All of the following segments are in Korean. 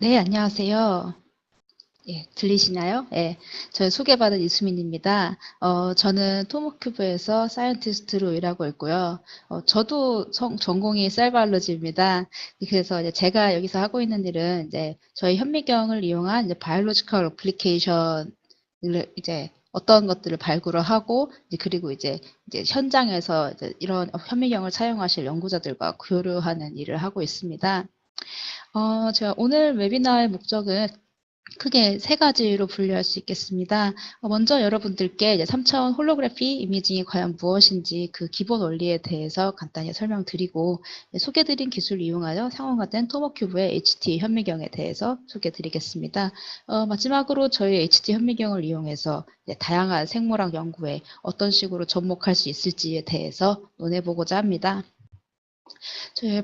네, 안녕하세요. 예, 들리시나요? 예, 저희 소개받은 이수민입니다. 저는 토모큐브에서 사이언티스트로 일하고 있고요. 저도 전공이 셀바이올로지입니다. 그래서 이제 제가 여기서 하고 있는 일은 이제 저희 현미경을 이용한 이제 바이올로지컬 어플리케이션을 이제 어떤 것들을 발굴을 하고 그리고 이제 현장에서 이제 이런 현미경을 사용하실 연구자들과 교류하는 일을 하고 있습니다. 제가 오늘 웨비나의 목적은 크게 세 가지로 분류할 수 있겠습니다. 먼저 여러분들께 이제 3차원 홀로그래피 이미징이 과연 무엇인지 그 기본 원리에 대해서 간단히 설명드리고 소개드린 기술을 이용하여 상용화된 토모큐브의 HT 현미경에 대해서 소개드리겠습니다. 마지막으로 저희 HT 현미경을 이용해서 다양한 생물학 연구에 어떤 식으로 접목할 수 있을지에 대해서 논해보고자 합니다.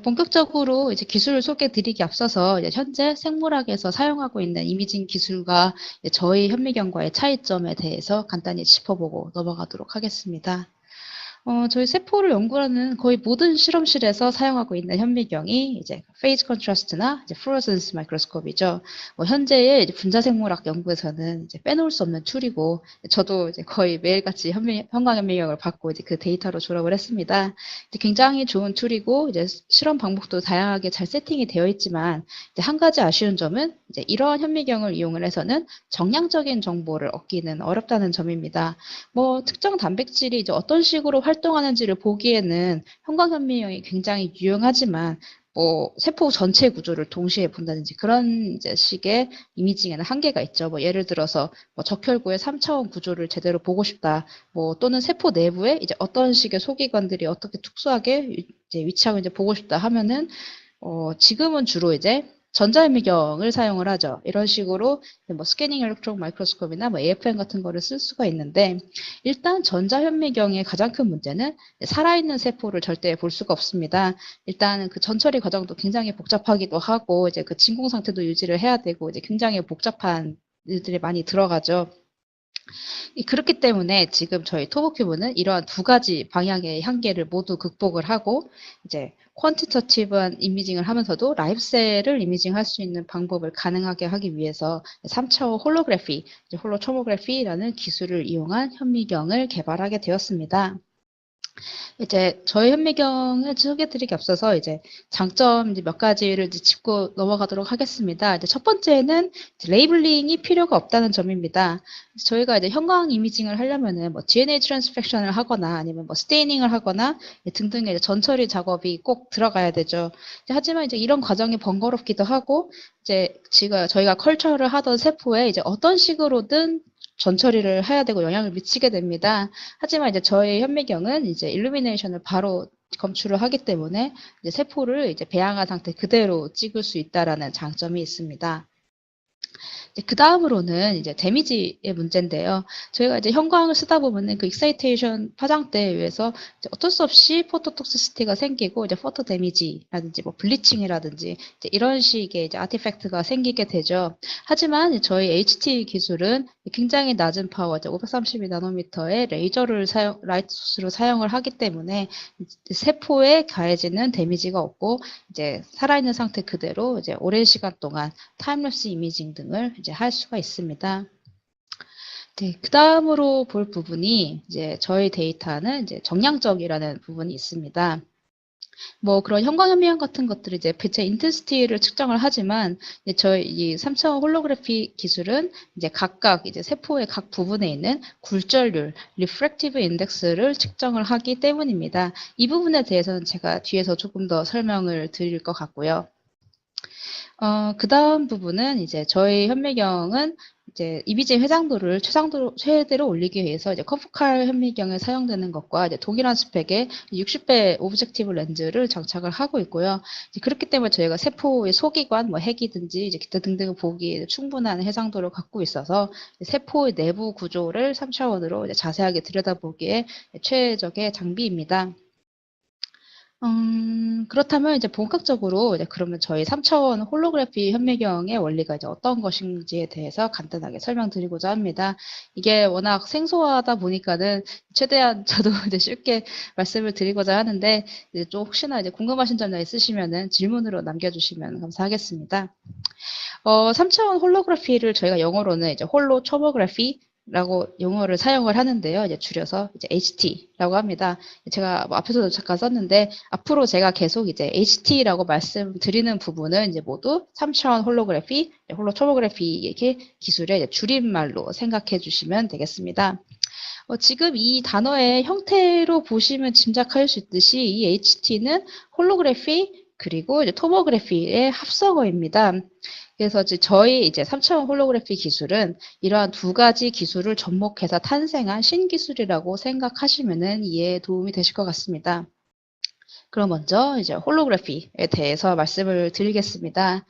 본격적으로 이제 기술을 소개드리기 앞서서 이제 현재 생물학에서 사용하고 있는 이미징 기술과 저희 현미경과의 차이점에 대해서 간단히 짚어보고 넘어가도록 하겠습니다. 저희 세포를 연구하는 거의 모든 실험실에서 사용하고 있는 현미경이 이제 페이즈 컨트라스트나 이제 플루어센스 마이크로스코프이죠. 현재의 이제 분자생물학 연구에서는 이제 빼놓을 수 없는 툴이고, 저도 이제 거의 매일같이 형광 현미경을 받고 이제 그 데이터로 졸업을 했습니다. 이제 굉장히 좋은 툴이고, 이제 실험 방법도 다양하게 잘 세팅이 되어 있지만, 이제 한 가지 아쉬운 점은 이제 이러한 현미경을 이용을 해서는 정량적인 정보를 얻기는 어렵다는 점입니다. 특정 단백질이 이제 어떤 식으로 활동하는지를 보기에는 형광현미경이 굉장히 유용하지만 세포 전체 구조를 동시에 본다든지 그런 이제 식의 이미징에는 한계가 있죠. 예를 들어서 적혈구의 3차원 구조를 제대로 보고 싶다. 또는 세포 내부에 이제 어떤 식의 소기관들이 어떻게 특수하게 이제 위치하고 이제 보고 싶다 하면은 지금은 주로 이제 전자현미경을 사용을 하죠. 이런 식으로 스캐닝 일렉트론 마이크로스코프나 AFM 같은 거를 쓸 수가 있는데 일단 전자현미경의 가장 큰 문제는 살아있는 세포를 절대 볼 수가 없습니다. 일단 그 전처리 과정도 굉장히 복잡하기도 하고 이제 그 진공 상태도 유지를 해야 되고 이제 굉장히 복잡한 일들이 많이 들어가죠. 그렇기 때문에 지금 저희 토보큐브는 이러한 두 가지 방향의 한계를 모두 극복을 하고 이제 퀀티터티브한 이미징을 하면서도 라이브셀을 이미징할 수 있는 방법을 가능하게 하기 위해서 3차원 홀로그래피, 홀로토모그래피라는 기술을 이용한 현미경을 개발하게 되었습니다. 이제 저희 현미경을 소개드리기 앞서서 이제 장점 이제 몇 가지를 이제 짚고 넘어가도록 하겠습니다. 이제 첫 번째는 이제 레이블링이 필요가 없다는 점입니다. 저희가 이제 형광 이미징을 하려면은 DNA 트랜스펙션을 하거나 아니면 스테이닝을 하거나 등등의 이제 전처리 작업이 꼭 들어가야 되죠. 하지만 이제 이런 과정이 번거롭기도 하고 이제 저희가 컬처를 하던 세포에 이제 어떤 식으로든 전처리를 해야 되고 영향을 미치게 됩니다. 하지만 이제 저희 현미경은 이제 일루미네이션을 바로 검출을 하기 때문에 이제 세포를 이제 배양한 상태 그대로 찍을 수 있다라는 장점이 있습니다. 그 다음으로는 이제 데미지의 문제인데요. 저희가 이제 형광을 쓰다 보면은 그 익사이테이션 파장대에 의해서 어쩔 수 없이 포토톡시시티가 생기고 이제 포토 데미지라든지 블리칭이라든지 이제 이런 식의 이제 아티팩트가 생기게 되죠. 하지만 저희 HT 기술은 굉장히 낮은 파워, 532 나노미터의 라이트 소스로 사용을 하기 때문에 세포에 가해지는 데미지가 없고 이제 살아있는 상태 그대로 이제 오랜 시간 동안 타임랩스 이미징 등을 이제 할 수가 있습니다. 네, 그 다음으로 볼 부분이 이제 저희 데이터는 이제 정량적이라는 부분이 있습니다. 그런 형광현미경 같은 것들이 이제 빛의 인텐시티를 측정을 하지만 저희 이 3차원 홀로그래피 기술은 이제 각각 이제 세포의 각 부분에 있는 굴절률, 리프렉티브 인덱스를 측정을 하기 때문입니다. 이 부분에 대해서는 제가 뒤에서 조금 더 설명을 드릴 것 같고요. 그 다음 부분은 이제 저희 현미경은 이제 이미징 회장도를 최대로 올리기 위해서 이제 커프칼 현미경에 사용되는 것과 이제 동일한 스펙의 60배 오브젝티브 렌즈를 장착을 하고 있고요. 그렇기 때문에 저희가 세포의 소기관, 핵이든지 이제 기타 등등을 보기에 충분한 해상도를 갖고 있어서 세포의 내부 구조를 3차원으로 이제 자세하게 들여다보기에 최적의 장비입니다. 그렇다면 이제 본격적으로 이제 그러면 저희 3차원 홀로그래피 현미경의 원리가 이제 어떤 것인지에 대해서 간단하게 설명드리고자 합니다. 이게 워낙 생소하다 보니까는 최대한 저도 이제 쉽게 말씀을 드리고자 하는데 이제 좀 혹시나 이제 궁금하신 점이 있으시면은 질문으로 남겨주시면 감사하겠습니다. 3차원 홀로그래피를 저희가 영어로는 이제 홀로 초모그래피라고 용어를 사용을 하는데요. 이제 줄여서 이제 HT라고 합니다. 제가 뭐 앞에서도 잠깐 썼는데 앞으로 제가 계속 이제 HT라고 말씀드리는 부분은 이제 모두 3차원 홀로그래피, 홀로 초모그래피 이렇게 기술의 이제 줄임말로 생각해 주시면 되겠습니다. 지금 이 단어의 형태로 보시면 짐작할 수 있듯이 이 HT는 홀로그래피 그리고 이제 토모그래피의 합성어입니다. 그래서 저희 이제 3차원 홀로그래피 기술은 이러한 두 가지 기술을 접목해서 탄생한 신기술이라고 생각하시면은 이해에 도움이 되실 것 같습니다. 그럼 먼저 이제 홀로그래피에 대해서 말씀을 드리겠습니다.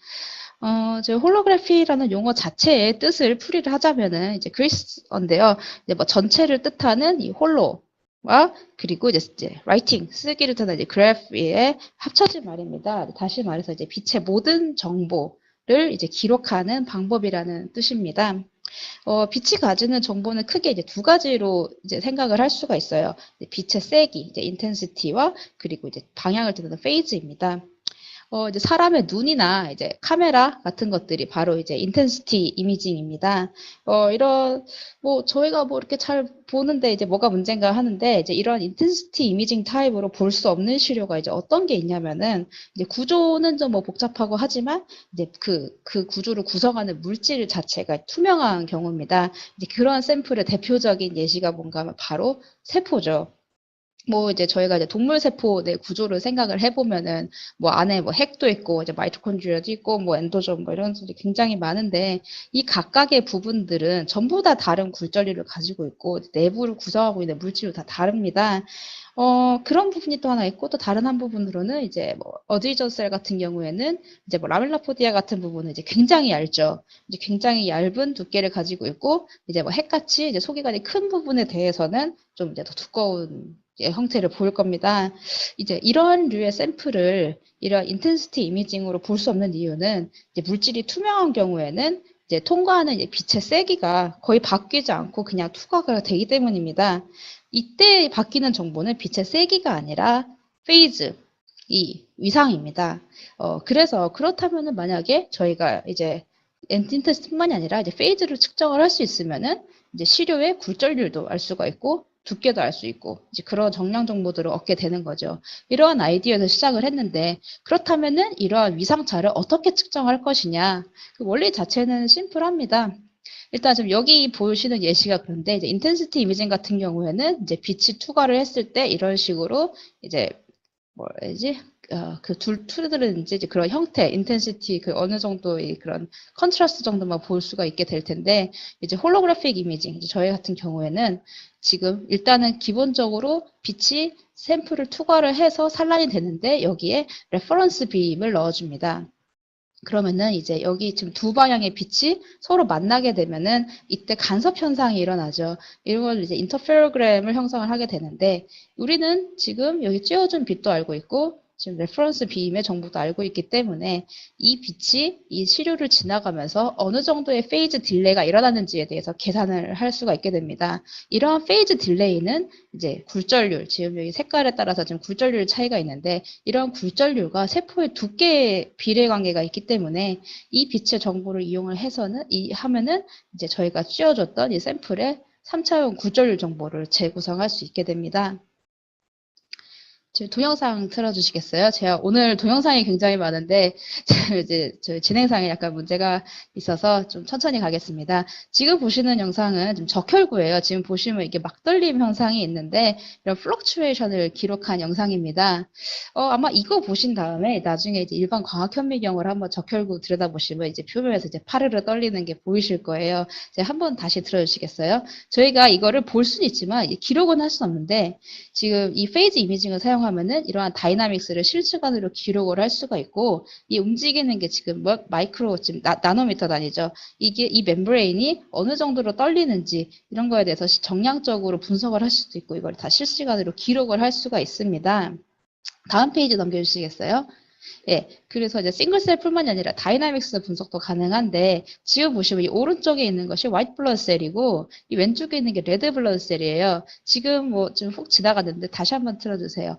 저 홀로그래피라는 용어 자체의 뜻을 풀이를 하자면은 이제 그리스어인데요. 이제 뭐 전체를 뜻하는 이 홀로와 그리고 이제 라이팅 쓰기를 뜻하는 이제 그래프의 합쳐진 말입니다. 다시 말해서 이제 빛의 모든 정보를 이제 기록하는 방법이라는 뜻입니다. 빛이 가지는 정보는 크게 이제 두 가지로 이제 생각을 할 수가 있어요. 빛의 세기, 이제 인텐시티와 그리고 이제 방향을 뜻하는 페이즈입니다. 이제 사람의 눈이나 이제 카메라 같은 것들이 바로 이제 인텐시티 이미징입니다. 뭐 저희가 뭐 이렇게 잘 보는데 이제 뭐가 문제인가 하는데 이제 이런 인텐시티 이미징 타입으로 볼 수 없는 시료가 이제 어떤 게 있냐면은 이제 구조는 좀 뭐 복잡하고 하지만 이제 그 구조를 구성하는 물질 자체가 투명한 경우입니다. 이제 그런 샘플의 대표적인 예시가 뭔가 하면 바로 세포죠. 뭐 이제 저희가 이제 동물 세포 내 구조를 생각을 해보면은 뭐 안에 뭐 핵도 있고 이제 마이토콘드리아도 있고 뭐 엔도점 뭐 이런 것들이 굉장히 많은데 이 각각의 부분들은 전부 다 다른 굴절리를 가지고 있고 내부를 구성하고 있는 물질도 다 다릅니다. 그런 부분이 또 하나 있고 또 다른 한 부분으로는 이제 뭐 어드이전 셀 같은 경우에는 이제 뭐 라멜라포디아 같은 부분은 이제 굉장히 얇죠. 이제 굉장히 얇은 두께를 가지고 있고 이제 뭐 핵같이 이제 소기관이 큰 부분에 대해서는 좀 이제 더 두꺼운 형태를 보일 겁니다. 이제 이런 류의 샘플을 이런 인텐시티 이미징으로 볼 수 없는 이유는 이제 물질이 투명한 경우에는 이제 통과하는 이제 빛의 세기가 거의 바뀌지 않고 그냥 투과가 되기 때문입니다. 이때 바뀌는 정보는 빛의 세기가 아니라 페이즈, 이 위상입니다. 그래서 그렇다면은 만약에 저희가 이제 엔틴테스트뿐만이 아니라 이제 페이즈를 측정을 할 수 있으면은 이제 시료의 굴절률도 알 수가 있고 두께도 알 수 있고 이제 그런 정량 정보들을 얻게 되는 거죠. 이러한 아이디어에서 시작을 했는데 그렇다면은 이러한 위상차를 어떻게 측정할 것이냐? 그 원리 자체는 심플합니다. 일단 지금 여기 보시는 예시가 그런데 이제 인텐시티 이미징 같은 경우에는 이제 빛이 투과를 했을 때 이런 식으로 이제 뭐지? 그 툴들은 이제 그런 형태, 인텐시티 그 어느 정도의 그런 컨트라스트 정도만 볼 수가 있게 될 텐데 이제 홀로그래픽 이미징 이제 저희 같은 경우에는 지금 일단은 기본적으로 빛이 샘플을 투과를 해서 산란이 되는데 여기에 레퍼런스 빔을 넣어줍니다. 그러면은 이제 여기 지금 두 방향의 빛이 서로 만나게 되면은 이때 간섭 현상이 일어나죠. 이런 걸 이제 인터페로그램을 형성을 하게 되는데 우리는 지금 여기 쬐어준 빛도 알고 있고 지금 레퍼런스 빔의 정보도 알고 있기 때문에 이 빛이 이 시료를 지나가면서 어느 정도의 페이즈 딜레이가 일어나는지에 대해서 계산을 할 수가 있게 됩니다. 이러한 페이즈 딜레이는 이제 굴절률, 지금 여기 색깔에 따라서 지금 굴절률 차이가 있는데 이런 굴절률과 세포의 두께의 비례 관계가 있기 때문에 이 빛의 정보를 이용을 해서는 하면은 이제 저희가 씌워줬던 이 샘플의 3차원 굴절률 정보를 재구성할 수 있게 됩니다. 지금 동영상 틀어주시겠어요? 제가 오늘 동영상이 굉장히 많은데 이제 저 진행상에 약간 문제가 있어서 좀 천천히 가겠습니다. 지금 보시는 영상은 좀 적혈구예요. 지금 보시면 이게 막떨림 현상이 있는데 이런 플럭추에이션을 기록한 영상입니다. 아마 이거 보신 다음에 나중에 이제 일반 광학현미경을 한번 적혈구 들여다보시면 이제 표면에서 이제 파르르 떨리는 게 보이실 거예요. 제가 한번 다시 들어주시겠어요? 저희가 이거를 볼 수는 있지만 기록은 할 수는 없는데 지금 이 페이즈 이미징을 사용하면은 이러한 다이나믹스를 실시간으로 기록을 할 수가 있고 이 움직이는 게 지금 뭐 마이크로 지금 나노미터 단위죠. 이게 이 멤브레인이 어느 정도로 떨리는지 이런 거에 대해서 정량적으로 분석을 할 수도 있고 이걸 다 실시간으로 기록을 할 수가 있습니다. 다음 페이지 넘겨주시겠어요? 예, 그래서 이제 싱글셀뿐만이 아니라 다이나믹스 분석도 가능한데 지금 보시면 이 오른쪽에 있는 것이 화이트 블러드 셀이고 이 왼쪽에 있는 게 레드 블러드 셀이에요. 지금 뭐 좀 훅 지나갔는데 다시 한번 틀어주세요.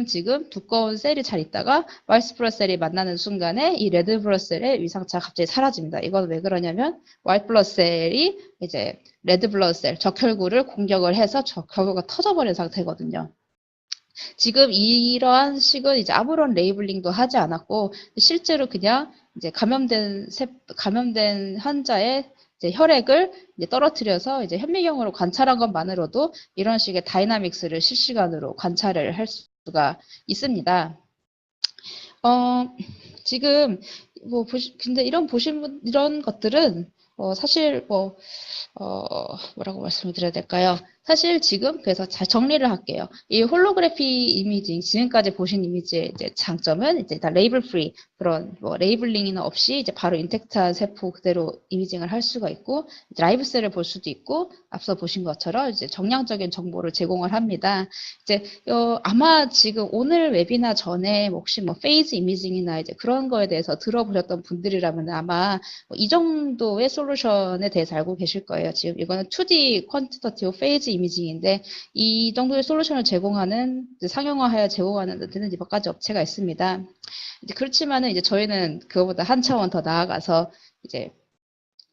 지금 두꺼운 셀이 잘 있다가 화이트 블러드 셀이 만나는 순간에 이 레드 블러드 셀의 위상차가 갑자기 사라집니다. 이건 왜 그러냐면 화이트 블러드 셀이 이제 레드 블러드 셀 적혈구를 공격을 해서 적혈구가 터져버린 상태거든요. 지금 이러한 식은 이제 아무런 레이블링도 하지 않았고 실제로 그냥 이제 감염된 환자의 이제 혈액을 이제 떨어뜨려서 이제 현미경으로 관찰한 것만으로도 이런 식의 다이나믹스를 실시간으로 관찰을 할 수가 있습니다. 지금 근데 이런 것들은 사실 뭐라고 말씀을 드려야 될까요? 사실 지금 그래서 잘 정리를 할게요. 이 홀로그래피 이미징 지금까지 보신 이미지의 이제 장점은 이제 다 레이블 프리 그런 뭐 레이블링이나 없이 이제 바로 인텍트한 세포 그대로 이미징을 할 수가 있고 라이브 셀을 볼 수도 있고 앞서 보신 것처럼 이제 정량적인 정보를 제공을 합니다. 이제 아마 지금 오늘 웨비나 전에 혹시 뭐 페이즈 이미징이나 이제 그런 거에 대해서 들어보셨던 분들이라면 아마 뭐이 정도의 솔루션에 대해서 알고 계실 거예요. 지금 이거는 2D 퀀티터티브 페이즈 이미징인데 이 정도의 솔루션을 제공하는 상용화하여 제공하는 데는 몇 가지 업체가 있습니다. 이제 그렇지만은 이제 저희는 그거보다 한 차원 더 나아가서 이제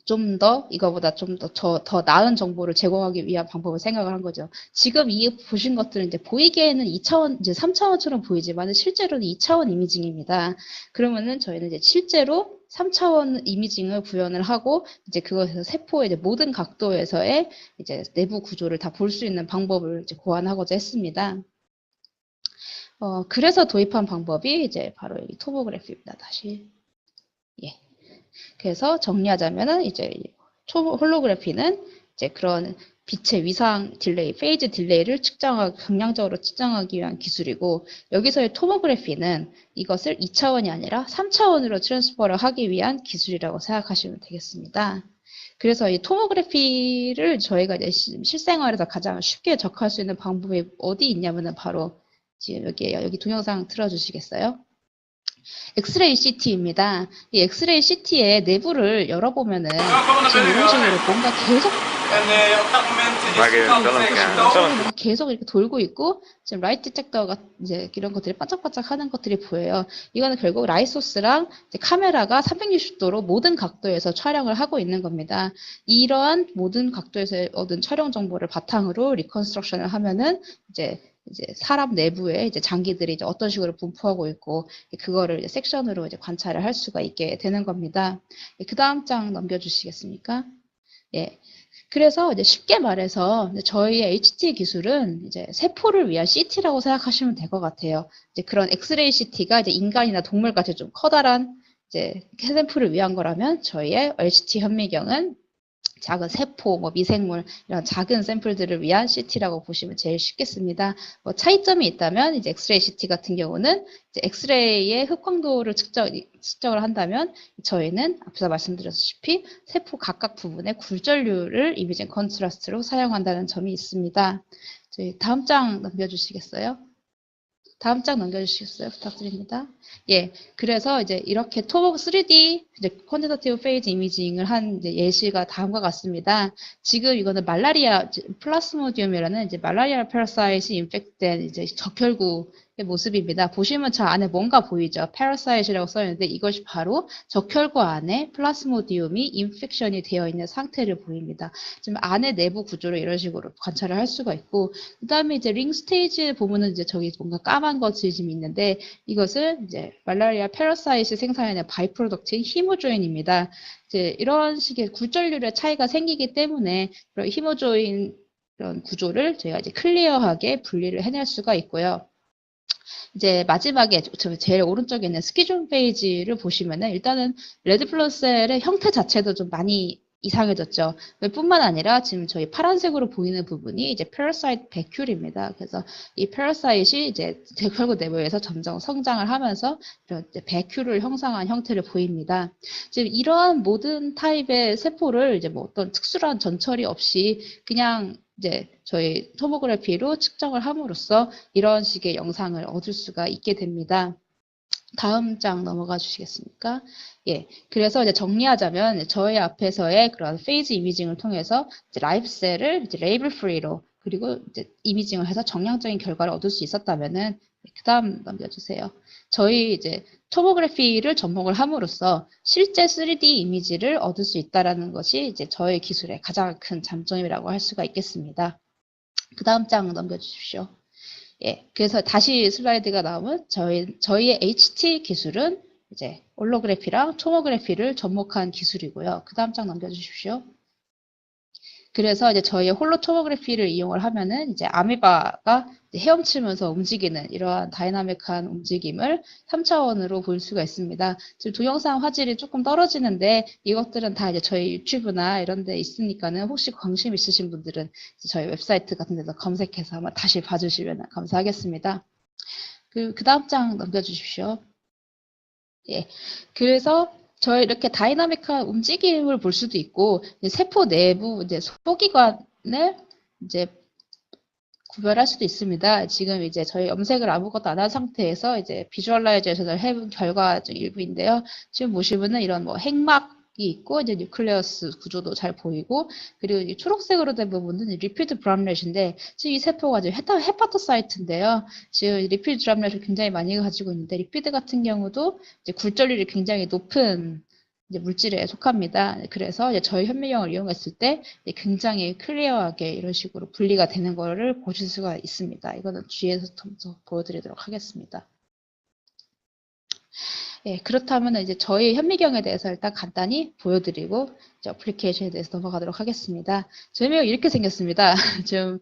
좀 더 이거보다 좀 더 나은 정보를 제공하기 위한 방법을 생각을 한 거죠. 지금 이 보신 것들은 이제 보이기에는 2차원, 이제 3차원처럼 보이지만 실제로는 2차원 이미징입니다. 그러면은 저희는 이제 실제로 3차원 이미징을 구현을 하고 이제 그것에서 세포의 이제 모든 각도에서의 이제 내부 구조를 다 볼 수 있는 방법을 이제 고안하고자 했습니다. 그래서 도입한 방법이 이제 바로 여기 토모그래피입니다. 다시. 예. 그래서 정리하자면은 이제 홀로그래피는 이제 그런 빛의 위상 딜레이, 페이즈 딜레이를 경량적으로 측정하기 위한 기술이고 여기서의 토모그래피는 이것을 2차원이 아니라 3차원으로 트랜스퍼를 하기 위한 기술이라고 생각하시면 되겠습니다. 그래서 이 토모그래피를 저희가 이제 실생활에서 가장 쉽게 접할 수 있는 방법이 어디 있냐면은 바로 지금 여기 동영상 틀어주시겠어요? 엑스레이 CT입니다. 이 엑스레이 CT의 내부를 열어보면은 지금 이런 식으로 뭔가 계속 이렇게 돌고 있고 지금 라이트 디텍터가 이제 이런 것들이 반짝반짝 하는 것들이 보여요. 이거는 결국 라이소스랑 카메라가 360도로 모든 각도에서 촬영을 하고 있는 겁니다. 이러한 모든 각도에서 얻은 촬영 정보를 바탕으로 리컨스트럭션을 하면은 이제 사람 내부에 이제 장기들이 이제 어떤 식으로 분포하고 있고 그거를 이제 섹션으로 이제 관찰을 할 수가 있게 되는 겁니다. 그 다음 장 넘겨주시겠습니까? 예. 그래서 이제 쉽게 말해서 저희의 HT 기술은 이제 세포를 위한 CT라고 생각하시면 될 것 같아요. 이제 그런 엑스레이 CT가 이제 인간이나 동물같이 좀 커다란 이제 샘플을 위한 거라면 저희의 HT 현미경은 작은 세포, 뭐 미생물 이런 작은 샘플들을 위한 CT라고 보시면 제일 쉽겠습니다. 뭐 차이점이 있다면 이제 엑스레이 CT 같은 경우는 이제 엑스레이의 흑광도를 측정을 한다면 저희는 앞서 말씀드렸다시피 세포 각각 부분의 굴절률을 이미징 컨트라스트로 사용한다는 점이 있습니다. 저희 다음 장 넘겨주시겠어요? 다음 장 넘겨주시겠어요? 부탁드립니다. 예, 그래서 이제 이렇게 토목 3D 이제 퀀티터티브 페이즈 이미징을 한 이제 예시가 다음과 같습니다. 지금 이거는 말라리아 플라스모디움이라는 이제 말라리아 파라사이트이 인펙된 이제 적혈구의 모습입니다. 보시면 저 안에 뭔가 보이죠? 파라사이트라고 써 있는데 이것이 바로 적혈구 안에 플라스모디움이 인펙션이 되어 있는 상태를 보입니다. 지금 안에 내부 구조를 이런 식으로 관찰을 할 수가 있고 그다음에 이제 링 스테이지 보면은 이제 저기 뭔가 까만 것이 좀 있는데 이것을 이제 말라리아 패러사이트 생산하는 바이 프로덕트인 히모조인입니다. 이제 이런 식의 굴절률의 차이가 생기기 때문에 그런 히모조인 이런 구조를 저희가 이제 클리어하게 분리를 해낼 수가 있고요. 이제 마지막에 제일 오른쪽에 있는 스키존 페이지를 보시면은 일단은 레드 블러드 셀의 형태 자체도 좀 많이 이상해졌죠. 뿐만 아니라 지금 저희 파란색으로 보이는 부분이 이제 페러사이트 베큘입니다. 그래서 이 페러사이트이 이제 결국 내부에서 점점 성장을 하면서 이런 베큘을 형성한 형태를 보입니다. 지금 이러한 모든 타입의 세포를 이제 뭐 어떤 특수한 전처리 없이 그냥 이제 저희 토모그래피로 측정을 함으로써 이런 식의 영상을 얻을 수가 있게 됩니다. 다음 장 넘어가 주시겠습니까? 예. 그래서 이제 정리하자면 저희 앞에서의 그런 페이즈 이미징을 통해서 이제 라이브 셀을 이제 레이블 프리로 그리고 이제 이미징을 해서 정량적인 결과를 얻을 수 있었다면은 그 다음 넘겨주세요. 저희 이제 토모그래피를 접목을 함으로써 실제 3D 이미지를 얻을 수 있다라는 것이 이제 저희 기술의 가장 큰 장점이라고 할 수가 있겠습니다. 그 다음 장 넘겨주십시오. 예, 그래서 다시 슬라이드가 나오면 저희의 HT 기술은 이제 올로그래피랑 토모그래피를 접목한 기술이고요. 그 다음 장 넘겨주십시오. 그래서 이제 저희의 홀로 토모그래피를 이용을 하면은 이제 아메바가 이제 헤엄치면서 움직이는 이러한 다이나믹한 움직임을 3차원으로 볼 수가 있습니다. 지금 동영상 화질이 조금 떨어지는데 이것들은 다 이제 저희 유튜브나 이런 데 있으니까는 혹시 관심 있으신 분들은 저희 웹사이트 같은 데서 검색해서 한번 다시 봐주시면 감사하겠습니다. 그 다음 장 넘겨주십시오. 예. 그래서 저희 이렇게 다이나믹한 움직임을 볼 수도 있고, 이제 세포 내부 이제 소기관을 이제 구별할 수도 있습니다. 지금 이제 저희 염색을 아무것도 안 한 상태에서 이제 비주얼라이제이션을 해본 결과 중 일부인데요. 지금 보시면은 이런 뭐 핵막이 있고 이제 뉴클레어스 구조도 잘 보이고 그리고 이 초록색으로 된 부분은 리피드 브람렛인데 지금 이 세포가 지금 헤파토사이트인데요. 지금 리피드 브람렛을 굉장히 많이 가지고 있는데 리피드 같은 경우도 이제 굴절률이 굉장히 높은 이제 물질에 속합니다. 그래서 이제 저희 현미경을 이용했을 때 굉장히 클리어하게 이런 식으로 분리가 되는 거를 보실 수가 있습니다. 이거는 뒤에서 더 보여드리도록 하겠습니다. 예, 그렇다면 이제 저희 현미경에 대해서 일단 간단히 보여드리고 이제 어플리케이션에 대해서 넘어가도록 하겠습니다. 저희 현미경 이렇게 생겼습니다. 좀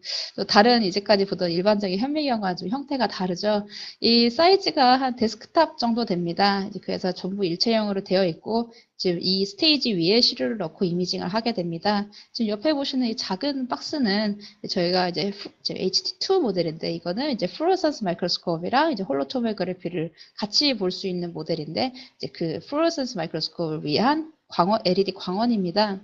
다른 이제까지 보던 일반적인 현미경과 좀 형태가 다르죠. 이 사이즈가 한 데스크탑 정도 됩니다. 그래서 전부 일체형으로 되어 있고 지금 이 스테이지 위에 시료를 넣고 이미징을 하게 됩니다. 지금 옆에 보시는 이 작은 박스는 저희가 이제 HT2 모델인데 이거는 이제 플루어선스 마이크로스코프이랑 이제 홀로토모그래피를 같이 볼 수 있는 모델인데 이제 그 플루어선스 마이크로스코프를 위한 LED 광원입니다.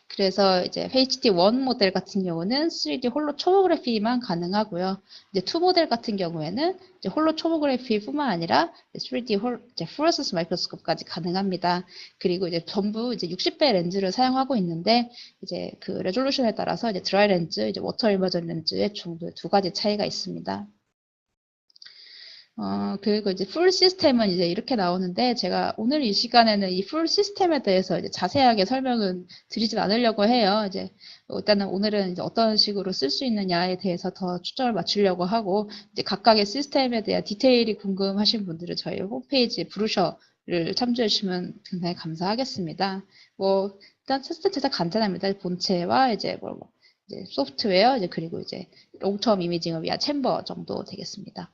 그래서 이제 HT1 모델 같은 경우는 3D 홀로 토모그래피만 가능하고요. 이제 2 모델 같은 경우에는 이제 홀로 토모그래피뿐만 아니라 3D 이제 플루어선스 마이크로스코프까지 가능합니다. 그리고 이제 전부 이제 60배 렌즈를 사용하고 있는데 이제 그 레졸루션에 따라서 이제 드라이 렌즈, 이제 워터 이머전 렌즈의 정도의 두 가지 차이가 있습니다. 그리고 이제 풀 시스템은 이제 이렇게 나오는데 제가 오늘 이 시간에는 이 풀 시스템에 대해서 이제 자세하게 설명은 드리진 않으려고 해요. 이제 일단은 오늘은 이제 어떤 식으로 쓸 수 있느냐에 대해서 더 초점을 맞추려고 하고 이제 각각의 시스템에 대한 디테일이 궁금하신 분들은 저희 홈페이지 브로셔를 참조해 주시면 굉장히 감사하겠습니다. 뭐 일단 시스템 제작 간단합니다. 본체와 이제 이제 소프트웨어 이제 그리고 이제 롱텀 이미징을 위한 챔버 정도 되겠습니다.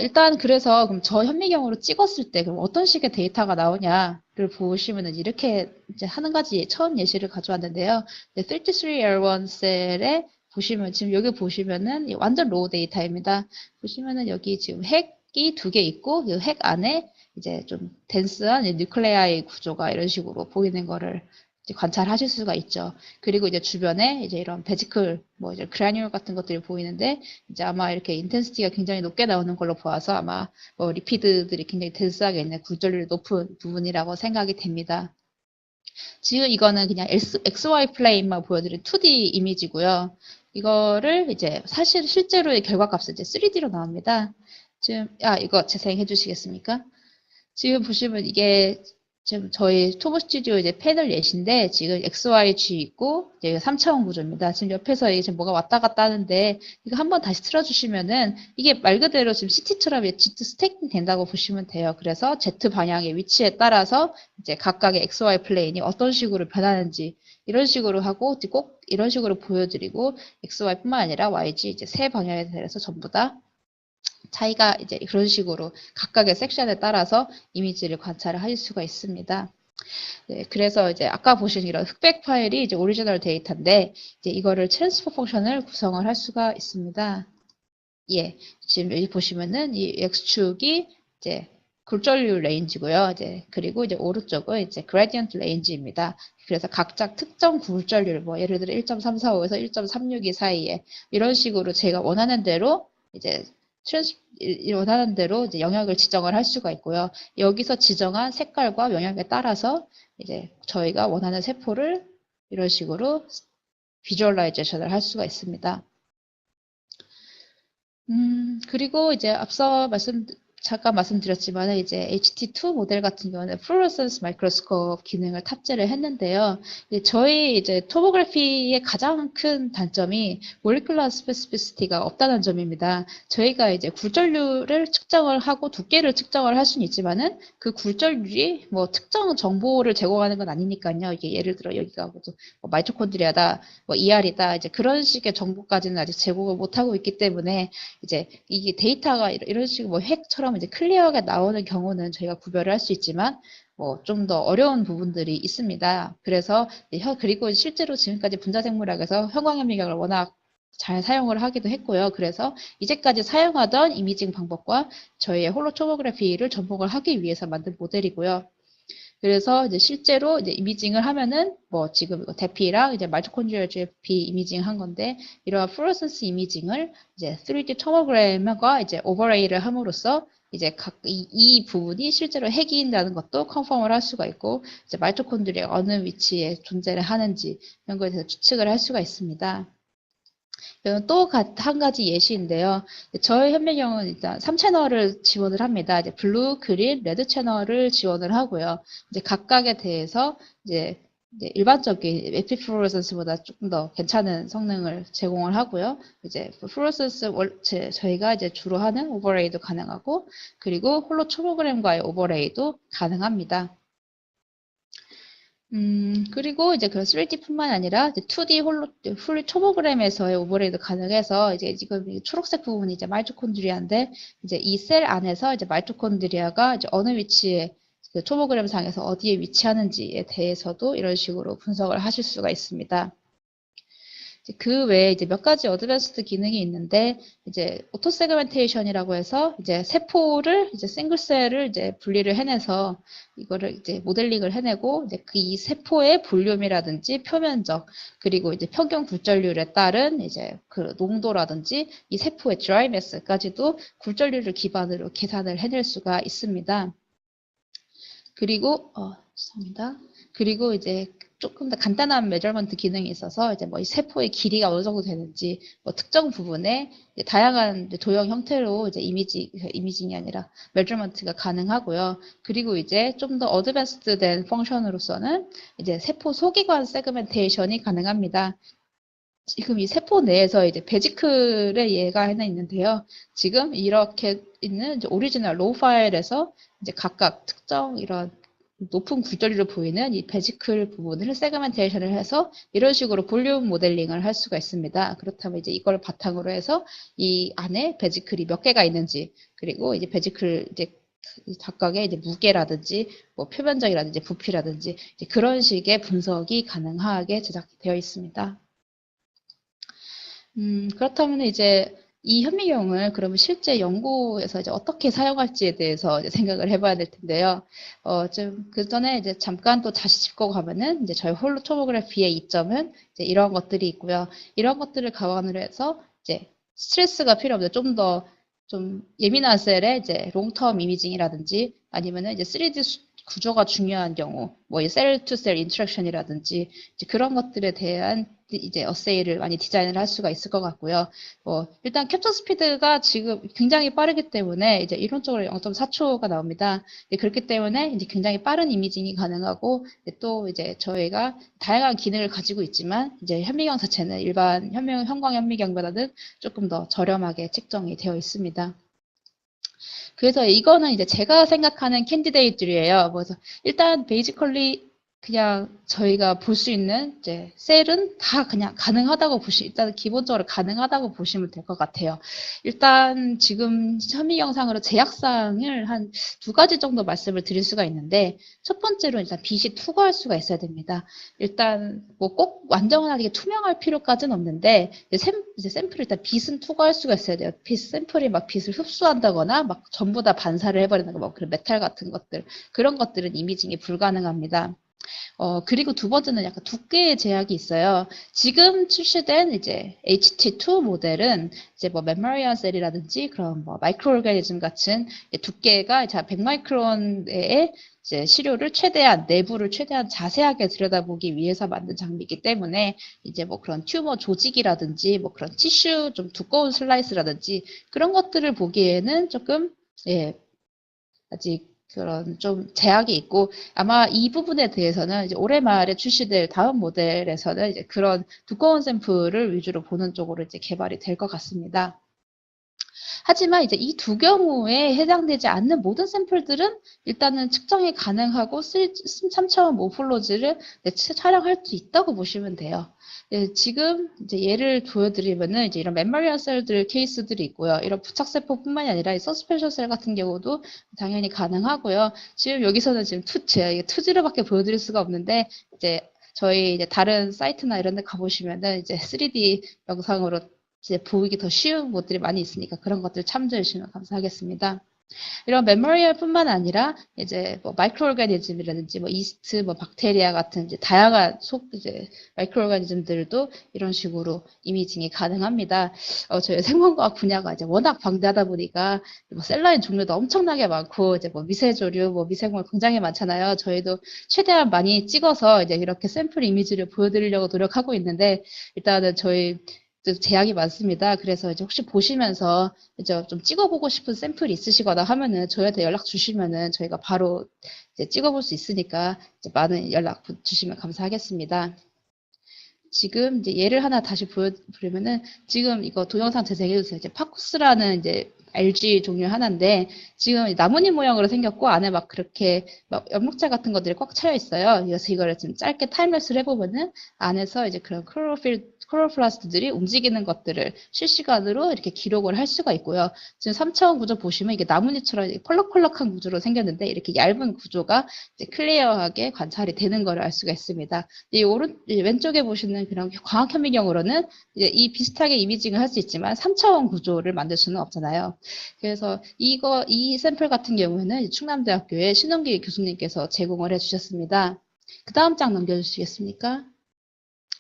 일단 그래서 그럼 저 현미경으로 찍었을 때 그럼 어떤 식의 데이터가 나오냐를 보시면은 이렇게 이제 한 가지 처음 예시를 가져왔는데요. 33L1 셀에 보시면 지금 여기 보시면은 완전 로우 데이터입니다. 보시면은 여기 지금 핵이 2개 있고 이 핵 안에 이제 좀 덴스한 뉴클레아의 구조가 이런 식으로 보이는 거를 관찰하실 수가 있죠. 그리고 이제 주변에 이제 이런 베지클, 뭐 이제 그라뉴얼 같은 것들이 보이는데 이제 아마 이렇게 인텐시티가 굉장히 높게 나오는 걸로 보아서 아마 뭐 리피드들이 굉장히 덴스하게 있는 굴절률이 높은 부분이라고 생각이 됩니다. 지금 이거는 그냥 XY 플레인만 보여드린 2D 이미지고요. 이거를 이제 사실 실제로의 결과값은 이제 3D로 나옵니다. 지금 이거 재생해 주시겠습니까? 지금 보시면 이게 지금 저희 토보 스튜디오 이제 패널 예시인데 지금 XYG 있고 이제 3차원 구조입니다. 지금 옆에서 이게 지금 뭐가 왔다 갔다 하는데 이거 한번 다시 틀어주시면은 이게 말 그대로 지금 CT처럼 Z 스태킹 된다고 보시면 돼요. 그래서 Z 방향의 위치에 따라서 이제 각각의 XY 플레인이 어떤 식으로 변하는지 이런 식으로 하고 꼭 이런 식으로 보여드리고 XY뿐만 아니라 YG 이제 세 방향에 대해서 전부 다 차이가 이제 그런 식으로 각각의 섹션에 따라서 이미지를 관찰을 하실 수가 있습니다. 네, 그래서 이제 아까 보신 이런 흑백 파일이 이제 오리지널 데이터인데 이제 이거를 트랜스포 펑션을 구성을 할 수가 있습니다. 예, 지금 여기 보시면은 이 x축이 이제 굴절률 레인지고요. 이제 그리고 이제 오른쪽은 이제 그레디언트 레인지입니다. 그래서 각자 특정 굴절률 뭐 예를 들어 1.345에서 1.362 사이에 이런 식으로 제가 원하는 대로 이제 원하는 대로 이제 영역을 지정을 할 수가 있고요. 여기서 지정한 색깔과 영역에 따라서 이제 저희가 원하는 세포를 이런 식으로 비주얼라이제이션을 할 수가 있습니다. 그리고 이제 앞서 잠깐 말씀드렸지만 이제 HT2 모델 같은 경우는 플루로센스 마이크로스코프 기능을 탑재를 했는데요. 저희 이제 토모그래피의 가장 큰 단점이 몰리큘러 스페시피시티가 없다는 점입니다. 저희가 이제 굴절률을 측정을 하고 두께를 측정을 할 수는 있지만은 그 굴절률이 뭐 특정 정보를 제공하는 건 아니니까요. 이게 예를 들어 여기가 뭐 마이토콘드리아다, 뭐 ER이다, 이제 그런 식의 정보까지는 아직 제공을 못 하고 있기 때문에 이제 이게 데이터가 이런 식으로 뭐 핵처럼 이제 클리어하게 나오는 경우는 저희가 구별을 할 수 있지만 뭐 좀 더 어려운 부분들이 있습니다. 그래서 그리고 실제로 지금까지 분자생물학에서 형광현미경을 워낙 잘 사용을 하기도 했고요. 그래서 이제까지 사용하던 이미징 방법과 저희의 홀로 토모그래피를 접목을 하기 위해서 만든 모델이고요. 그래서 이제 실제로 이제 이미징을 하면은 뭐 지금 대피랑 이제 마이토콘드리얼 GFP 이미징 한 건데 이러한 플루로센스 이미징을 이제 3D 토모그램과 이제 오버레이를 함으로써 이제 이 부분이 실제로 핵이인다는 것도 컨펌을 할 수가 있고 이제 마이토콘드리아가 어느 위치에 존재를 하는지 이런 거에 대해서 추측을 할 수가 있습니다. 또 한 가지 예시인데요. 저희 현미경은 일단 3채널을 지원을 합니다. 이제 블루, 그린, 레드 채널을 지원을 하고요. 이제 각각에 대해서 이제 일반적인 에피플루로센스보다 조금 더 괜찮은 성능을 제공을 하고요. 이제 플루로센스 저희가 이제 주로 하는 오버레이도 가능하고 그리고 홀로 초모그램과의 오버레이도 가능합니다. 그리고 이제 그 3D뿐만 아니라 이제 2D 홀로 초모그램에서의 오버레이도 가능해서 이제 지금 초록색 부분이 이제 마이토콘드리아인데 이제 이 셀 안에서 이제 마이토콘드리아가 이제 어느 위치에 그 초모그램 상에서 어디에 위치하는지에 대해서도 이런 식으로 분석을 하실 수가 있습니다. 그 외에 이제 몇 가지 어드밴스드 기능이 있는데 이제 오토 세그멘테이션이라고 해서 이제 세포를 이제 싱글셀을 이제 분리를 해내서 이거를 이제 모델링을 해내고 이제 그 이 세포의 볼륨이라든지 표면적 그리고 이제 평균 굴절률에 따른 이제 그 농도라든지 이 세포의 드라이매스까지도 굴절률을 기반으로 계산을 해낼 수가 있습니다. 그리고 죄송합니다. 그리고 이제 조금 더 간단한 메저먼트 기능이 있어서 이제 뭐 이 세포의 길이가 어느 정도 되는지 뭐 특정 부분에 다양한 도형 형태로 이제 이미징이 아니라 메저먼트가 가능하고요. 그리고 이제 좀 더 어드밴스드된 펑션으로서는 이제 세포 소기관 세그멘테이션이 가능합니다. 지금 이 세포 내에서 이제 베지클의 예가 하나 있는데요. 지금 이렇게 있는 이제 오리지널 로우 파일에서 이제 각각 특정 이런 높은 굴절률을 보이는 이 베지클 부분을 세그멘테이션을 해서 이런 식으로 볼륨 모델링을 할 수가 있습니다. 그렇다면 이제 이걸 바탕으로 해서 이 안에 베지클이 몇 개가 있는지 그리고 이제 베지클 이제 각각의 이제 무게라든지 뭐 표면적이라든지 부피라든지 이제 그런 식의 분석이 가능하게 제작되어 있습니다. 그렇다면 이제 이 현미경을 그러면 실제 연구에서 이제 어떻게 사용할지에 대해서 이제 생각을 해봐야 될 텐데요. 좀 그 전에 이제 잠깐 또 다시 짚고 가면은 이제 저희 홀로 토모그래피의 이점은 이제 이런 것들이 있고요. 이런 것들을 감안을 해서 이제 스트레스가 필요 없는 좀 예민한 셀의 이제 롱텀 이미징이라든지 아니면은 이제 3D 구조가 중요한 경우, 뭐 셀 투 셀 인터랙션이라든지 그런 것들에 대한 이제 어세이를 많이 디자인을 할 수가 있을 것 같고요. 일단 캡처 스피드가 지금 굉장히 빠르기 때문에 이제 이론적으로 0.4초가 나옵니다. 그렇기 때문에 이제 굉장히 빠른 이미징이 가능하고 또 이제 저희가 다양한 기능을 가지고 있지만 이제 현미경 자체는 일반 형광 현미경보다는 조금 더 저렴하게 책정이 되어 있습니다. 그래서 이거는 이제 제가 생각하는 캔디데이트들이에요. 그래서 일단 베이지컬리 그냥 저희가 볼 수 있는 이제 셀은 다 그냥 가능하다고 일단 기본적으로 가능하다고 보시면 될 것 같아요. 일단 지금 현미 영상으로 제약사항을 한 2가지 정도 말씀을 드릴 수가 있는데 첫 번째로 일단 빛이 투과할 수가 있어야 됩니다. 일단 뭐 꼭 완전하게 투명할 필요까지는 없는데 이제 샘플을 일단 빛은 투과할 수가 있어야 돼요. 샘플이 막 빛을 흡수한다거나 막 전부 다 반사를 해버리는 거, 뭐 그런 메탈 같은 것들 그런 것들은 이미징이 불가능합니다. 그리고 두 번째는 약간 두께의 제약이 있어요. 지금 출시된 이제 HT2 모델은 이제 뭐 멤마리아 셀이라든지 그런 뭐 마이크로 오르가니즘 같은 두께가 100마이크론의 이제 시료를 최대한 내부를 최대한 자세하게 들여다보기 위해서 만든 장비이기 때문에 이제 뭐 그런 튜머 조직이라든지 뭐 그런 티슈 좀 두꺼운 슬라이스라든지 그런 것들을 보기에는 조금 예, 아직 그런 좀 제약이 있고 아마 이 부분에 대해서는 이제 올해 말에 출시될 다음 모델에서는 이제 그런 두꺼운 샘플을 위주로 보는 쪽으로 이제 개발이 될 것 같습니다. 하지만 이제 이 두 경우에 해당되지 않는 모든 샘플들은 일단은 측정이 가능하고 3차원 모플로지를 촬영할 수 있다고 보시면 돼요. 네, 지금 이제 예를 보여드리면은 이제 이런 멤마리아 셀들 케이스들이 있고요. 이런 부착세포뿐만이 아니라 이 서스펜션 셀 같은 경우도 당연히 가능하고요. 지금 여기서는 지금 제가 투지로밖에 보여드릴 수가 없는데 이제 저희 이제 다른 사이트나 이런 데 가보시면은 이제 3D 영상으로 이제 보이기 더 쉬운 것들이 많이 있으니까 그런 것들 참조해 주시면 감사하겠습니다. 이런 메모리얼뿐만 아니라 이제 뭐 마이크로오가니즘이라든지 뭐 이스트, 뭐 박테리아 같은 이제 다양한 이제 마이크로오가니즘들도 이런 식으로 이미징이 가능합니다. 저희 생명과학 분야가 이제 워낙 방대하다 보니까 뭐 셀라인 종류도 엄청나게 많고 이제 뭐 미세조류, 뭐 미생물 굉장히 많잖아요. 저희도 최대한 많이 찍어서 이제 이렇게 샘플 이미지를 보여드리려고 노력하고 있는데 일단은 저희 제약이 많습니다. 그래서 이제 혹시 보시면서 이제 좀 찍어보고 싶은 샘플이 있으시거나 하면은 저희한테 연락 주시면은 저희가 바로 이제 찍어볼 수 있으니까 이제 많은 연락 주시면 감사하겠습니다. 지금 이제 예를 하나 다시 보여드리면은 지금 이거 동영상 재생해주세요. 이제 파쿠스라는 이제 알지 종류 하나인데 지금 나뭇잎 모양으로 생겼고 안에 막 그렇게 막 연목자 같은 것들이 꽉 차여 있어요. 그래서 이거를 좀 짧게 타임랩스를 해보면은 안에서 이제 그런 클로로플라스트들이 움직이는 것들을 실시간으로 이렇게 기록을 할 수가 있고요. 지금 3차원 구조 보시면 이게 나뭇잎처럼 펄럭펄럭한 구조로 생겼는데 이렇게 얇은 구조가 이제 클리어하게 관찰이 되는 걸 알 수가 있습니다. 이 왼쪽에 보시는 그런 광학현미경으로는 이제 이 비슷하게 이미징을 할 수 있지만 3차원 구조를 만들 수는 없잖아요. 그래서 이 샘플 같은 경우에는 충남대학교의 신원기 교수님께서 제공을 해주셨습니다. 그 다음 장 넘겨주시겠습니까?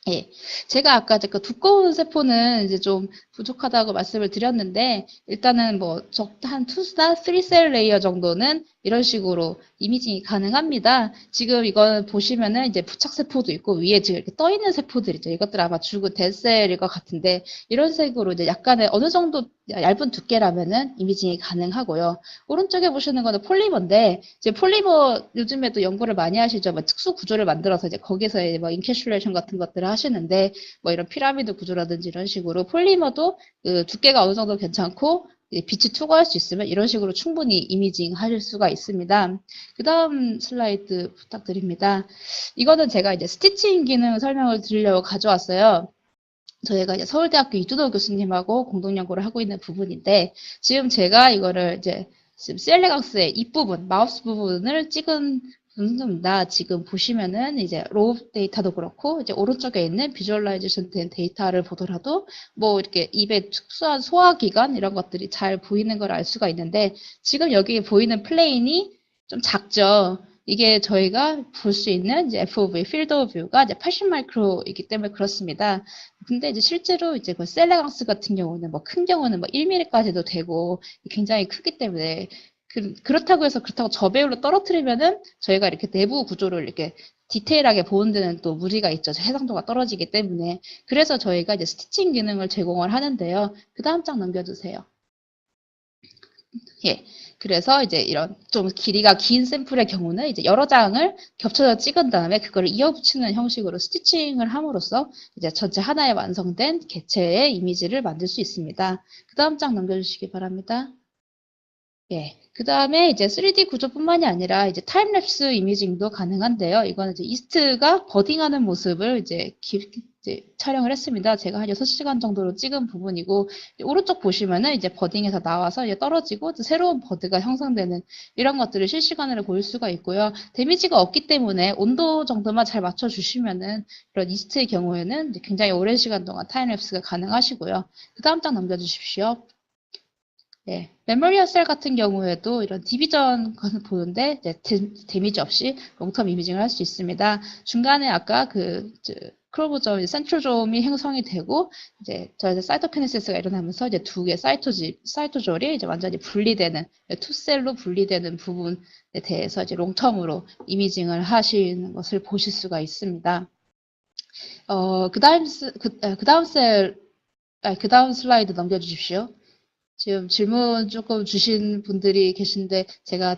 예. 제가 아까 그 두꺼운 세포는 이제 좀 부족하다고 말씀을 드렸는데, 일단은 뭐, 한 2나 3셀 레이어 정도는 이런 식으로 이미징이 가능합니다. 지금 이건 보시면은 이제 부착세포도 있고, 위에 지금 이렇게 떠 있는 세포들 있죠. 이것들 아마 죽은 덴셀일 것 같은데, 이런 색으로 이제 약간의 어느 정도 얇은 두께라면은 이미징이 가능하고요. 오른쪽에 보시는 거는 폴리머인데, 이제 폴리머 요즘에도 연구를 많이 하시죠. 뭐 특수 구조를 만들어서 이제 거기서 뭐 인캐슐레이션 같은 것들을 하시는데, 뭐 이런 피라미드 구조라든지 이런 식으로 폴리머도 그 두께가 어느 정도 괜찮고, 빛이 투과할 수 있으면 이런 식으로 충분히 이미징 하실 수가 있습니다. 그 다음 슬라이드 부탁드립니다. 이거는 제가 이제 스티칭 기능 설명을 드리려고 가져왔어요. 저희가 이제 서울대학교 이두도 교수님하고 공동 연구를 하고 있는 부분인데 지금 제가 이거를 이제 지금 셀레강스의 입부분, 마우스 부분을 찍은 분입니다. 지금 보시면은 이제 로우 데이터도 그렇고 이제 오른쪽에 있는 비주얼라이제이션 된 데이터를 보더라도 뭐 이렇게 입에 특수한 소화기관 이런 것들이 잘 보이는 걸 알 수가 있는데 지금 여기 보이는 플레인이 좀 작죠. 이게 저희가 볼 수 있는 이제 FOV, 필드 오브 뷰가 이제 80 마이크로이기 때문에 그렇습니다. 근데 이제 실제로 이제 그 셀레강스 같은 경우는 뭐 큰 경우는 뭐 1mm까지도 되고 굉장히 크기 때문에 그렇다고 해서 그렇다고 저배율로 떨어뜨리면은 저희가 이렇게 내부 구조를 이렇게 디테일하게 보는 데는 또 무리가 있죠. 해상도가 떨어지기 때문에. 그래서 저희가 이제 스티칭 기능을 제공을 하는데요. 그 다음 장 넘겨주세요. 예. 그래서 이제 이런 좀 길이가 긴 샘플의 경우는 이제 여러 장을 겹쳐서 찍은 다음에 그거를 이어붙이는 형식으로 스티칭을 함으로써 이제 전체 하나의 완성된 개체의 이미지를 만들 수 있습니다. 그 다음 장 넘겨주시기 바랍니다. 예. 그 다음에 이제 3D 구조뿐만이 아니라 이제 타임랩스 이미징도 가능한데요. 이거는 이제 이스트가 버딩하는 모습을 이제 촬영을 했습니다. 제가 한 6시간 정도로 찍은 부분이고, 오른쪽 보시면은 이제 버딩에서 나와서 이제 떨어지고 새로운 버드가 형성되는 이런 것들을 실시간으로 보일 수가 있고요. 데미지가 없기 때문에 온도 정도만 잘 맞춰주시면은 이런 이스트의 경우에는 굉장히 오랜 시간 동안 타임랩스가 가능하시고요. 그 다음 장 넘겨주십시오. 예, 메모리얼 셀 같은 경우에도 이런 디비전 것을 보는데 이제 데미지 없이 롱텀 이미징을 할 수 있습니다. 중간에 아까 크로모점, 센트로점이 형성이 되고 이제 저 사이토키네시스가 일어나면서 이제 두 개 사이토졸이 이제 완전히 분리되는 투셀로 분리되는 부분에 대해서 이제 롱텀으로 이미징을 하시는 것을 보실 수가 있습니다. 그 다음 슬라이드 넘겨주십시오. 지금 질문 조금 주신 분들이 계신데 제가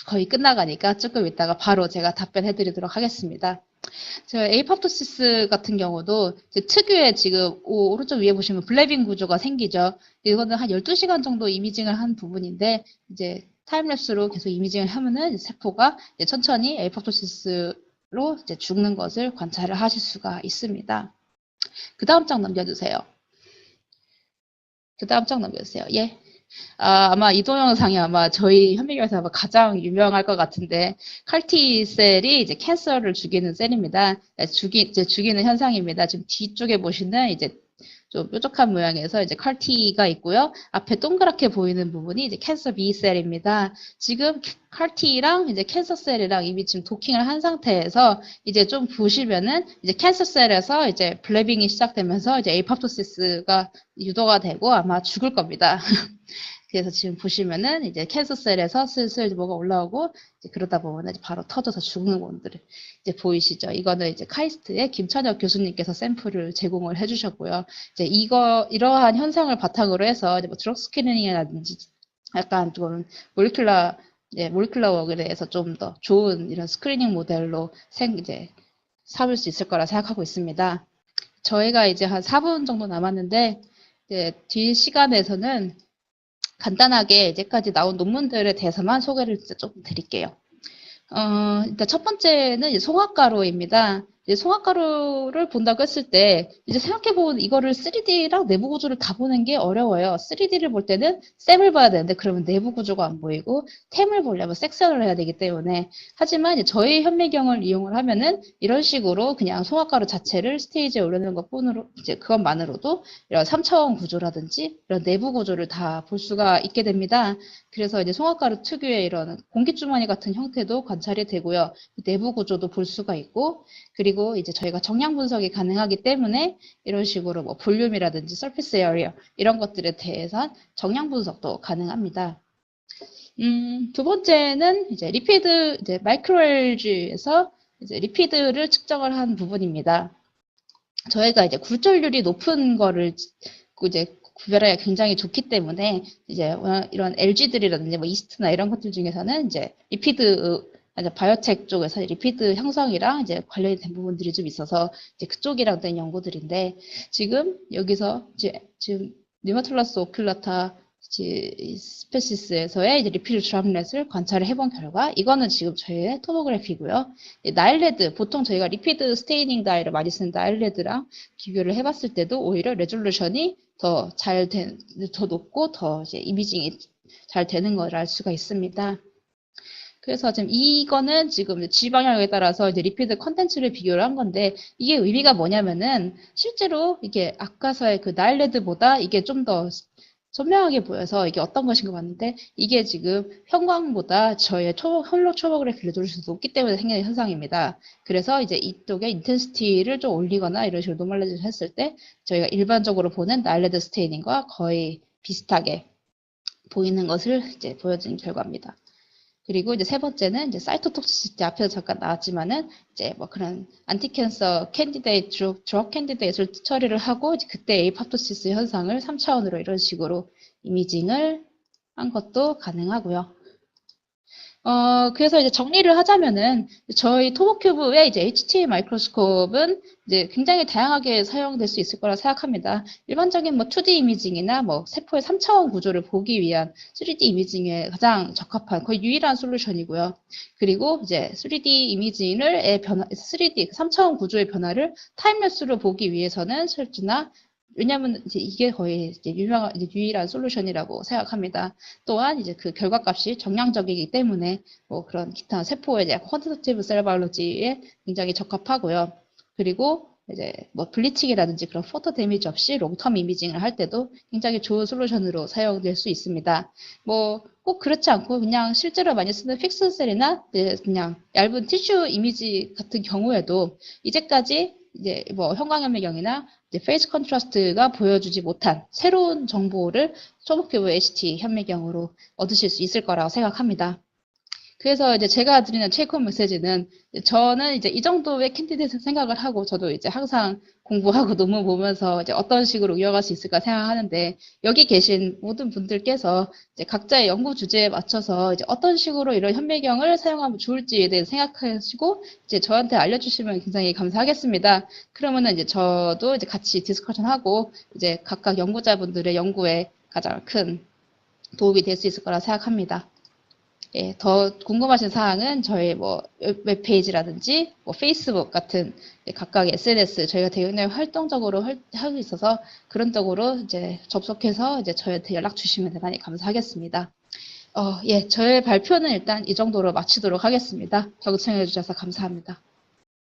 거의 끝나가니까 조금 이따가 바로 제가 답변해 드리도록 하겠습니다. 저 에이팝토시스 같은 경우도 특유의 지금 오른쪽 위에 보시면 블레빙 구조가 생기죠. 이거는 한 12시간 정도 이미징을 한 부분인데 이제 타임랩스로 계속 이미징을 하면은 세포가 이제 천천히 에이팝토시스로 이제 죽는 것을 관찰을 하실 수가 있습니다. 그 다음 장 넘겨주세요. 그 다음 장 넘겨주세요. 예. 아마 이 동영상이 아마 저희 현미경에서 아마 가장 유명할 것 같은데, 칼티 셀이 이제 캔서를 죽이는 셀입니다. 이제 죽이는 현상입니다. 지금 뒤쪽에 보시는 이제 좀 뾰족한 모양에서 이제 칼티가 있고요. 앞에 동그랗게 보이는 부분이 이제 캔서 B 셀입니다. 지금 칼티랑 이제 캔서 셀이랑 이미 지금 도킹을 한 상태에서 이제 좀 보시면은 이제 캔서 셀에서 이제 블레빙이 시작되면서 이제 에이팝토시스가 유도가 되고 아마 죽을 겁니다. 그래서 지금 보시면은 이제 캔서셀에서 슬슬 뭐가 올라오고 이제 그러다 보면 바로 터져서 죽는 분들 이제 보이시죠? 이거는 이제 카이스트의 김찬혁 교수님께서 샘플을 제공을 해주셨고요. 이제 이러한 현상을 바탕으로 해서 이제 뭐 드럭 스크리닝이라든지 약간 좀 몰리큘러 워크에 대해서 좀 더 좋은 이런 스크리닝 모델로 이제 삼을 수 있을 거라 생각하고 있습니다. 저희가 이제 한 4분 정도 남았는데 이제 뒤 시간에서는 간단하게 이제까지 나온 논문들에 대해서만 소개를 조금 드릴게요. 일단 첫 번째는 이제 송화가루입니다. 이제 송화가루를 본다고 했을 때 이제 생각해보면 이거를 3D랑 내부 구조를 다 보는 게 어려워요. 3D를 볼 때는 셈을 봐야 되는데 그러면 내부 구조가 안 보이고 템을 보려면 섹션을 해야 되기 때문에 하지만 이제 저희 현미경을 이용을 하면은 이런 식으로 그냥 송화가루 자체를 스테이지에 올려놓은 것뿐으로 이제 그것만으로도 이런 3차원 구조라든지 이런 내부 구조를 다 볼 수가 있게 됩니다. 그래서 이제 송화가루 특유의 이런 공기주머니 같은 형태도 관찰이 되고요. 내부 구조도 볼 수가 있고, 그리고 이제 저희가 정량 분석이 가능하기 때문에 이런 식으로 뭐 볼륨이라든지 서피스 에어리어 이런 것들에 대해서 정량 분석도 가능합니다. 두 번째는 이제 이제 마이크로엘지에서 이제 리피드를 측정을 한 부분입니다. 저희가 이제 굴절률이 높은 거를 이제 구별하기가 굉장히 좋기 때문에 이제 이런 LG들이라든지 뭐 이스트나 이런 것들 중에서는 이제 리피드 바이오텍 쪽에서 리피드 형성이랑 이제 관련이 된 부분들이 좀 있어서 이제 그쪽이랑 된 연구들인데 지금 여기서 지금 니마툴라스 오큘라타 스페시스에서의 이제 리피드 드랍렛을 관찰을 해본 결과 이거는 지금 저희의 토모그래피고요. 나일레드 보통 저희가 리피드 스테이닝 다이를 많이 쓰는 나일레드랑 비교를 해봤을 때도 오히려 레졸루션이 더 높고 더 이제 이미징이 잘 되는 걸 알 수가 있습니다. 그래서 지금 이거는 지금 G 방향에 따라서 이제 리피드 컨텐츠를 비교를 한 건데 이게 의미가 뭐냐면은 실제로 이게 아까서의 그 나일레드보다 이게 좀 더 선명하게 보여서 이게 어떤 것인가 봤는데 이게 지금 형광보다 저의 홀로 초보그래피 레졸루션이 높기 때문에 생기는 현상입니다. 그래서 이제 이쪽에 인텐시티를 좀 올리거나 이런 식으로 노멀라이즈를 했을 때 저희가 일반적으로 보는 나일레드 스테이닝과 거의 비슷하게 보이는 것을 이제 보여준 결과입니다. 그리고 이제 세 번째는 이제 사이토톡시시티 앞에서 잠깐 나왔지만은 이제 뭐 그런 안티캔서 드럭 캔디데이트를 처리를 하고 이제 그때 에이팝토시스 현상을 3차원으로 이런 식으로 이미징을 한 것도 가능하고요. 그래서 이제 정리를 하자면은 저희 토모큐브의 이제 HTA 마이크로스코프는 이제 굉장히 다양하게 사용될 수 있을 거라 생각합니다. 일반적인 뭐 2D 이미징이나 뭐 세포의 3차원 구조를 보기 위한 3D 이미징에 가장 적합한 거의 유일한 솔루션이고요. 그리고 이제 3D 이미징을 3D 3차원 구조의 변화를 타임랩스로 보기 위해서는 실제나 왜냐하면 이제 이게 거의 이제 유일한 솔루션이라고 생각합니다. 또한 이제 그 결과값이 정량적이기 때문에 뭐 그런 기타 세포에 대한 퀀티터티브 셀 바이올로지에 굉장히 적합하고요. 그리고 이제 뭐 블리칭이라든지 그런 포토 데미지 없이 롱텀 이미징을 할 때도 굉장히 좋은 솔루션으로 사용될 수 있습니다. 뭐 꼭 그렇지 않고 그냥 실제로 많이 쓰는 픽셀셀이나 그냥 얇은 티슈 이미지 같은 경우에도 이제까지 이제 뭐 형광현미경이나 페이스 컨트라스트가 보여주지 못한 새로운 정보를 초록피부 HT 현미경으로 얻으실 수 있을 거라고 생각합니다. 그래서 이제 제가 드리는 체이크홈 메시지는 저는 이제 이 정도의 캔디데이트 생각을 하고 저도 이제 항상 공부하고 논문 보면서 이제 어떤 식으로 이어갈 수 있을까 생각하는데 여기 계신 모든 분들께서 이제 각자의 연구 주제에 맞춰서 이제 어떤 식으로 이런 현미경을 사용하면 좋을지에 대해 생각하시고 이제 저한테 알려주시면 굉장히 감사하겠습니다. 그러면은 이제 저도 이제 같이 디스커션하고 이제 각각 연구자분들의 연구에 가장 큰 도움이 될 수 있을 거라 생각합니다. 예, 더 궁금하신 사항은 저희 뭐 웹페이지라든지 뭐 페이스북 같은 각각의 SNS 저희가 굉장히 활동적으로 하고 있어서 그런 쪽으로 이제 접속해서 이제 저희한테 연락 주시면 대단히 감사하겠습니다. 예, 저의 발표는 일단 이 정도로 마치도록 하겠습니다. 경청해 주셔서 감사합니다.